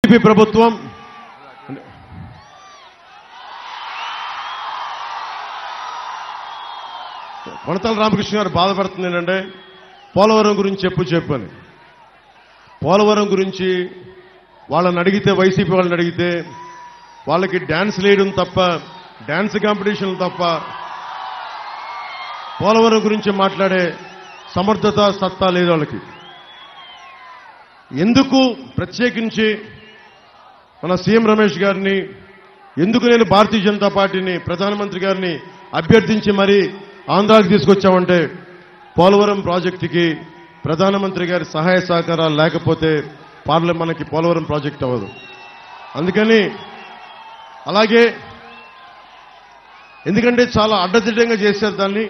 TDP ప్రభుత్వం కొనతాల రామకృష్ణ గారు బాధపడుతుంది ఏంటంటే పోలవరం గురించి చెప్పని పోలవరం గురించి వాళ్ళని అడిగితే వైసీపీ వాళ్ళని అడిగితే వాళ్ళకి డాన్స్ వేయడం తప్ప డాన్స్ కాంపిటీషన్లు తప్ప పోలవరం గురించి మాట్లాడే సమర్థత సత్తా లేదు వాళ్ళకి. ఎందుకు ప్రత్యేకించి మన సీఎం రమేష్ గారిని ఎందుకు నేను భారతీయ జనతా పార్టీని ప్రధానమంత్రి గారిని అభ్యర్థించి మరీ ఆంధ్రాకి తీసుకొచ్చామంటే పోలవరం ప్రాజెక్టుకి ప్రధానమంత్రి గారి సహాయ సహకారాలు లేకపోతే మనకి పోలవరం ప్రాజెక్ట్ అవ్వదు. అందుకని అలాగే ఎందుకంటే చాలా అడ్డదిడ్డంగా చేశారు దాన్ని.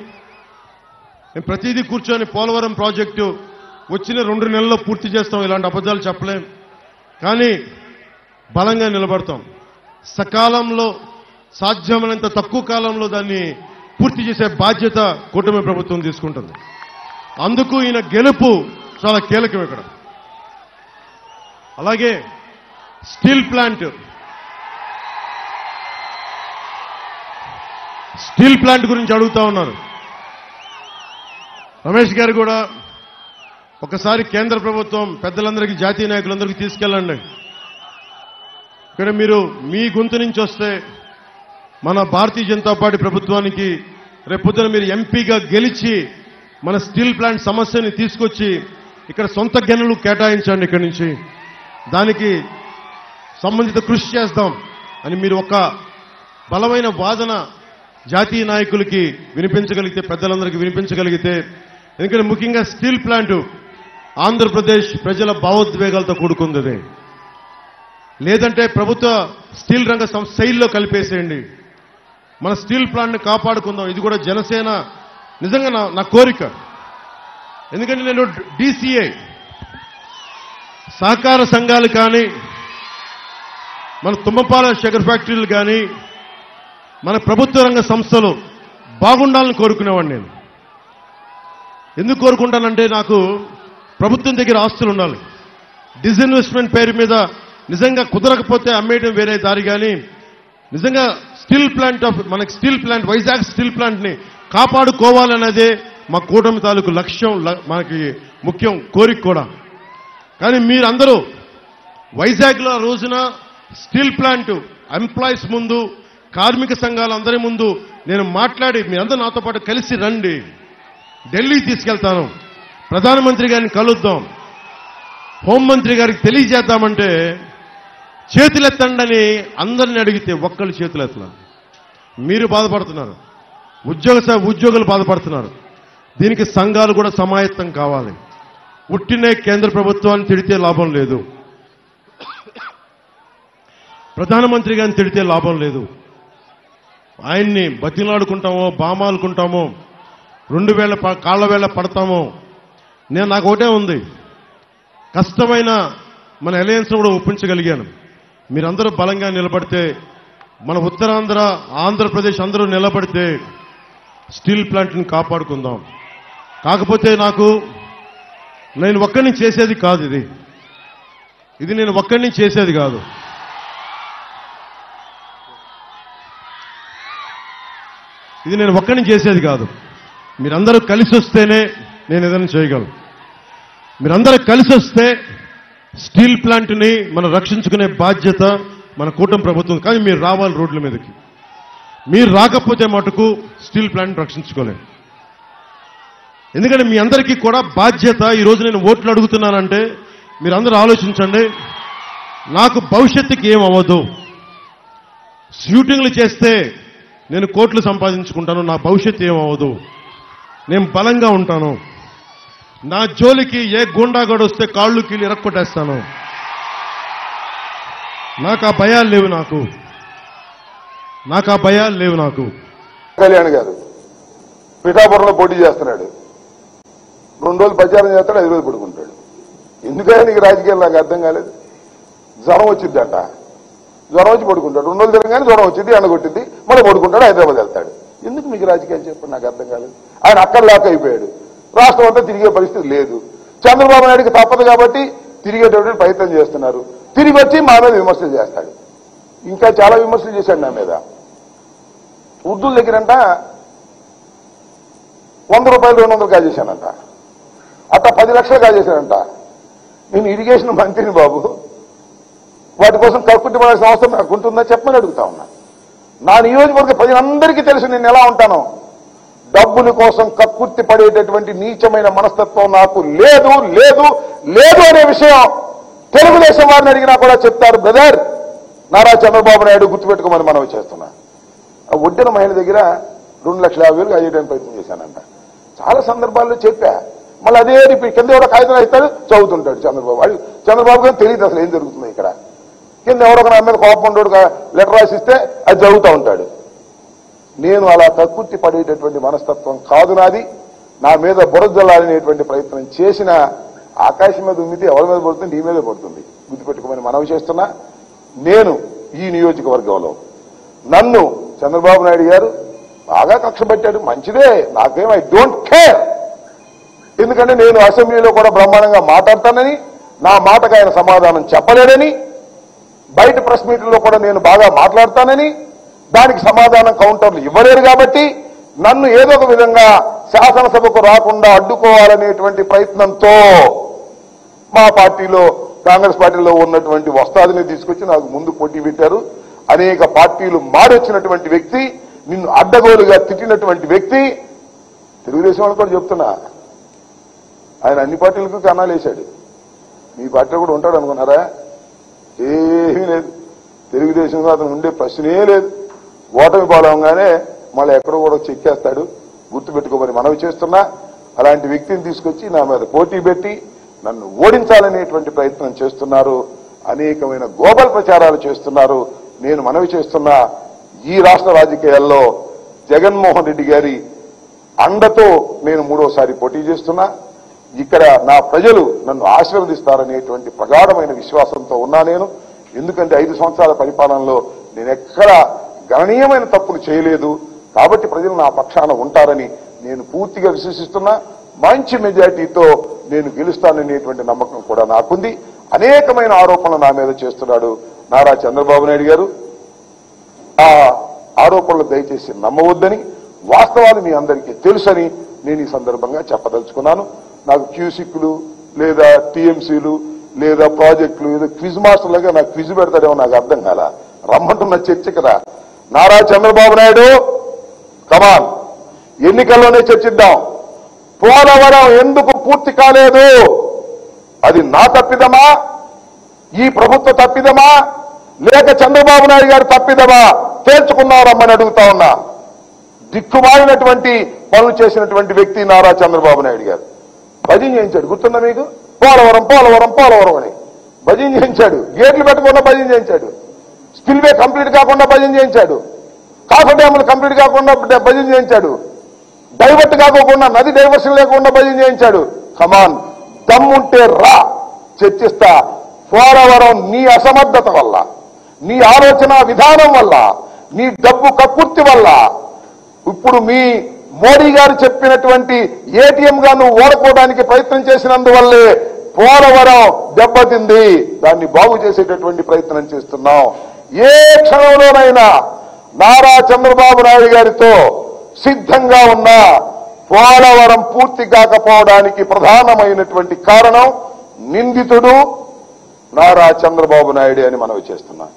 మేము ప్రతిదీ కూర్చొని పోలవరం ప్రాజెక్టు వచ్చిన 2 నెలల్లో పూర్తి చేస్తాం, ఇలాంటి అబద్ధాలు చెప్పలేం. కానీ బలంగా నిలబడతాం. సకాలంలో సాధ్యమైనంత తక్కువ కాలంలో దాన్ని పూర్తి చేసే బాధ్యత కూటమి ప్రభుత్వం తీసుకుంటుంది. అందుకు ఈయన గెలుపు చాలా కీలకం ఇక్కడ. అలాగే స్టీల్ ప్లాంట్ గురించి అడుగుతా ఉన్నారు రమేష్ గారు కూడా. ఒకసారి కేంద్ర ప్రభుత్వం పెద్దలందరికీ జాతీయ నాయకులందరికీ తీసుకెళ్ళండి. ఇక్కడ మీరు మీ గొంతు నుంచి వస్తే మన భారతీయ జనతా పార్టీ ప్రభుత్వానికి రేపొద్దున మీరు ఎంపీగా గెలిచి మన స్టీల్ ప్లాంట్ సమస్యని తీసుకొచ్చి ఇక్కడ సొంత గనులు కేటాయించండి. ఇక్కడి నుంచి దానికి సంబంధిత కృషి చేస్తాం అని మీరు ఒక బలమైన వాదన జాతీయ నాయకులకి వినిపించగలిగితే, పెద్దలందరికీ వినిపించగలిగితే, ఎందుకంటే ముఖ్యంగా స్టీల్ ప్లాంట్ ఆంధ్రప్రదేశ్ ప్రజల భావోద్వేగాలతో కూడుకుంది. లేదంటే ప్రభుత్వ స్టీల్ రంగ శైలిలో కలిపేసేయండి. మన స్టీల్ ప్లాంట్ని కాపాడుకుందాం. ఇది కూడా జనసేన నిజంగా నా కోరిక. ఎందుకంటే నేను DCI సహకార సంఘాలు కానీ, మన తుమ్మపాల షుగర్ ఫ్యాక్టరీలు కానీ, మన ప్రభుత్వ రంగ సంస్థలు బాగుండాలని కోరుకునేవాడిని నేను. ఎందుకు కోరుకుంటానంటే నాకు ప్రభుత్వం దగ్గర ఆస్తులు ఉండాలి. డిస్ఇన్వెస్ట్మెంట్ పేరు మీద నిజంగా కుదరకపోతే అమ్మేయడం వేరే దారి, కానీ నిజంగా మనకి స్టీల్ ప్లాంట్ వైజాగ్ స్టీల్ ప్లాంట్ని కాపాడుకోవాలన్నదే మా కూటమి తాలూకు లక్ష్యం, మనకి ముఖ్యం కోరిక కూడా. కానీ మీరందరూ వైజాగ్లో ఆ రోజున స్టీల్ ప్లాంట్ ఎంప్లాయీస్ ముందు, కార్మిక సంఘాలందరి ముందు నేను మాట్లాడి మీరందరూ నాతో పాటు కలిసి రండి, ఢిల్లీ తీసుకెళ్తాను, ప్రధానమంత్రి గారిని కలుద్దాం, హోంమంత్రి గారికి తెలియజేద్దామంటే చేతులెత్తండి అని అందరిని అడిగితే ఒక్కళ్ళు చేతులెత్తలా. మీరు బాధపడుతున్నారు, ఉద్యోగులు బాధపడుతున్నారు. దీనికి సంఘాలు కూడా సమాయత్తం కావాలి. ఉట్టినే కేంద్ర ప్రభుత్వాన్ని తిడితే లాభం లేదు, ప్రధానమంత్రి గారిని తిడితే లాభం లేదు. ఆయన్ని బతిలాడుకుంటామో బామాలుకుంటామో 2 కాళ్ల వేళ పడతామో. నాకు ఒకటే ఉంది, కష్టమైన మన అలయన్స్ కూడా ఒప్పించగలిగాను. మీరందరూ బలంగా నిలబడితే, మన ఉత్తరాంధ్ర ఆంధ్రప్రదేశ్ అందరూ నిలబడితే స్టీల్ ప్లాంట్ని కాపాడుకుందాం. కాకపోతే నేను ఒక్కడిని చేసేది కాదు, ఇది నేను ఒక్కడిని చేసేది కాదు. మీరందరూ కలిసి వస్తేనే నేను ఏదైనా చేయగలను. మీరందరూ కలిసి వస్తే స్టీల్ ప్లాంట్ని మనం రక్షించుకునే బాధ్యత మన కూటమి ప్రభుత్వం. కానీ మీరు రావాలి రోడ్ల మీదకి. మీరు రాకపోతే మటుకు స్టీల్ ప్లాంట్ రక్షించుకోలేము. ఎందుకంటే మీ అందరికీ కూడా బాధ్యత. ఈరోజు నేను ఓట్లు అడుగుతున్నానంటే మీరందరూ ఆలోచించండి, నాకు భవిష్యత్తుకి ఏమవ్వదు. షూటింగ్లు చేస్తే నేను కోట్లు సంపాదించుకుంటాను, నా భవిష్యత్తు ఏమవ్వదు. నేను బలంగా ఉంటాను. నా జోలికి ఏ గూండాగాడు వస్తే కాళ్ళు కీళ్ళు ఇరక్కొట్టేస్తాను. నాకు ఆ భయాలు లేవు. నాకు కళ్యాణ్ గారు పిఠాపురంలో పోటీ చేస్తున్నాడు. 2 రోజులు ప్రచారం చేస్తాడు, 5 రోజులు పడుకుంటాడు. ఎందుకైనా నీకు రాజకీయాలు నాకు అర్థం కాలేదు. జ్వరం వచ్చిందంట, జ్వరం వచ్చి పడుకుంటాడు. 2 రోజులు తిరగగానే జ్వరం వచ్చింది, ఎండగొట్టింది, మళ్ళీ పడుకుంటాడు, హైదరాబాద్ వెళ్తాడు. ఎందుకు మీకు రాజకీయాలు చెప్పండి, నాకు అర్థం కాలేదు. ఆయన అక్కడ లాక్ అయిపోయాడు. రాష్ట్రం అంతా తిరిగే పరిస్థితి లేదు. చంద్రబాబు నాయుడికి తప్పదు కాబట్టి తిరిగేటటువంటి ప్రయత్నం చేస్తున్నారు. తిరిగి వచ్చి మా మీద విమర్శలు చేస్తాడు. ఇంకా చాలా విమర్శలు చేశాడు నా మీద. ఉర్దూల దగ్గరంట 100 రూపాయలు 200 కాజేశానంట, అట్లా 10 లక్షలు కాజేశానంట. నేను ఇరిగేషన్ మంత్రిని బాబు, వాటి కోసం కక్కుట్టి పడాల్సిన అవసరం నాకు ఉంటుందా చెప్పమని అడుగుతా ఉన్నా. నా నియోజకవర్గ ప్రజలందరికీ తెలుసు నేను ఎలా ఉంటానో. డబ్బుల కోసం కక్కుర్తి పడేటటువంటి నీచమైన మనస్తత్వం నాకు లేదు లేదు లేదు అనే విషయం తెలుగుదేశం వారిని అడిగినా కూడా చెప్తారు. బ్రదర్, నారా చంద్రబాబు నాయుడు గుర్తుపెట్టుకోమని మనవి చేస్తున్నా. ఒడ్డిన మహిళ దగ్గర 2,50,000 అయ్యేయడానికి ప్రయత్నం చేశానంట. చాలా సందర్భాల్లో చెప్పా. మళ్ళీ అదే రిపీట్. కింద ఎవరో కాగితం ఇస్తాడు, చదువుతుంటాడు చంద్రబాబు. చంద్రబాబు గారు తెలియదు అసలు ఏం జరుగుతుంది ఇక్కడ. కింద ఎవరో నా మీద కోపం ఉండడు, లెటర్ రాసిస్తే అది చదువుతూ ఉంటాడు. నేను అలా కక్కుర్తి పడేటటువంటి మనస్తత్వం కాదు నాది. నా మీద బురద జల్లాలనేటువంటి ప్రయత్నం చేసిన ఆకాశం మీద ఉమ్మితే ఎవరి మీద పడుతుంది? నీ మీద పడుతుంది. గుర్తుపెట్టుకోమని మనవి చేస్తున్నా. నేను ఈ నియోజకవర్గంలో నన్ను చంద్రబాబు నాయుడు గారు బాగా కక్ష పెట్టాడు. మంచిదే, నాకేం ఐ డోంట్ కేర్. ఎందుకంటే నేను అసెంబ్లీలో కూడా బ్రహ్మాండంగా మాట్లాడతానని, నా మాటకు ఆయన సమాధానం చెప్పలేడని, బయట ప్రెస్ మీట్లో కూడా నేను బాగా మాట్లాడతానని, దానికి సమాధానం కౌంటర్లు ఇవ్వలేరు కాబట్టి నన్ను ఏదో ఒక విధంగా శాసనసభకు రాకుండా అడ్డుకోవాలనేటువంటి ప్రయత్నంతో మా పార్టీలో, కాంగ్రెస్ పార్టీలో ఉన్నటువంటి వస్తాదిని తీసుకొచ్చి నాకు ముందు పోటీ పెట్టారు. అనేక పార్టీలు మారొచ్చినటువంటి వ్యక్తి, నిన్ను అడ్డగోలుగా తిట్టినటువంటి వ్యక్తి. తెలుగుదేశం వాళ్ళు కూడా చెప్తున్నా, ఆయన అన్ని పార్టీలకు కన్నాలు వేశాడు. మీ పార్టీలో కూడా ఉంటాడు అనుకున్నారా? ఏమీ లేదు. తెలుగుదేశంలో అతను ఉండే ప్రశ్నే లేదు. ఓటమి పాలవగానే మళ్ళీ ఎక్కడో కూడా చెక్కేస్తాడు. గుర్తుపెట్టుకోమని మనవి చేస్తున్నా. అలాంటి వ్యక్తిని తీసుకొచ్చి నా మీద పోటీ పెట్టి నన్ను ఓడించాలనేటువంటి ప్రయత్నం చేస్తున్నారు. అనేకమైన గ్లోబల్ ప్రచారాలు చేస్తున్నారు. నేను మనవి చేస్తున్నా, ఈ రాష్ట్ర రాజకీయాల్లో జగన్మోహన్ రెడ్డి గారి అండతో నేను 3వసారి పోటీ చేస్తున్నా. ఇక్కడ నా ప్రజలు నన్ను ఆశీర్వదిస్తారనేటువంటి ప్రగాఢమైన విశ్వాసంతో ఉన్నా నేను. ఎందుకంటే 5 సంవత్సరాల పరిపాలనలో నేను ఎక్కడా గణనీయమైన తప్పులు చేయలేదు. కాబట్టి ప్రజలు నా పక్షాన ఉంటారని నేను పూర్తిగా విశ్వసిస్తున్నా. మంచి మెజారిటీతో నేను గెలుస్తాననేటువంటి నమ్మకం కూడా నాకుంది. అనేకమైన ఆరోపణలు నా మీద చేస్తున్నాడు నారా చంద్రబాబు నాయుడు గారు. ఆ ఆరోపణలు దయచేసి నమ్మవద్దని, వాస్తవాలు మీ అందరికీ తెలుసని నేను ఈ సందర్భంగా చెప్పదలుచుకున్నాను. నాకు క్యూసిక్లు లేదా టీఎంసీలు లేదా ప్రాజెక్టులు ఏదో క్విజ్ మాస్టర్లుగా నాకు క్విజ్ పెడతాడేమో నాకు అర్థం కాల. రమ్మంటున్న చర్చ కదా. నారా చంద్రబాబు నాయుడు, కమాన్, ఎన్నికల్లోనే చర్చిద్దాం. పోలవరం ఎందుకు పూర్తి కాలేదు? అది నా తప్పిదమా, ఈ ప్రభుత్వ తప్పిదమా, లేక చంద్రబాబు నాయుడు గారు తప్పిదమా తేల్చుకున్నారమ్మని అడుగుతా ఉన్నా. దిక్కుమాలినటువంటి పనులు చేసినటువంటి వ్యక్తి నారా చంద్రబాబు నాయుడు గారు. భజన చేయించాడు, గుర్తుందా మీకు? పోలవరం పోలవరం పోలవరం అని భజన చేయించాడు. గేట్లు పెట్టకుండా భజన చేయించాడు. స్పిల్వే కంప్లీట్ కాకుండా భజన చేయించాడు. కాఫర్ డ్యాములు కంప్లీట్ కాకుండా భజన చేయించాడు. డైవర్ట్ కాకోకుండా, నది డైవర్షన్ లేకుండా భజన చేయించాడు. కమాన్, దమ్ముంటే రా, చర్చిస్తా. పోలవరం నీ అసమర్థత వల్ల, నీ ఆలోచన విధానం వల్ల, నీ డబ్బు కక్కుర్తి వల్ల, ఇప్పుడు మీ మోడీ గారు చెప్పినటువంటి ఏటీఎంగా నువ్వు ఓడుకోవడానికి ప్రయత్నం చేసినందువల్లే పోలవరం దెబ్బతింది. దాన్ని బాగు చేసేటటువంటి ప్రయత్నం చేస్తున్నాం. ఏ క్షణంలోనైనా నారా చంద్రబాబు నాయుడు గారితో సిద్ధంగా ఉన్న పోలవరం పూర్తి కాకపోవడానికి ప్రధానమైనటువంటి కారణం నిందితుడు నారా చంద్రబాబు నాయుడు అని మనవి చేస్తున్నాం.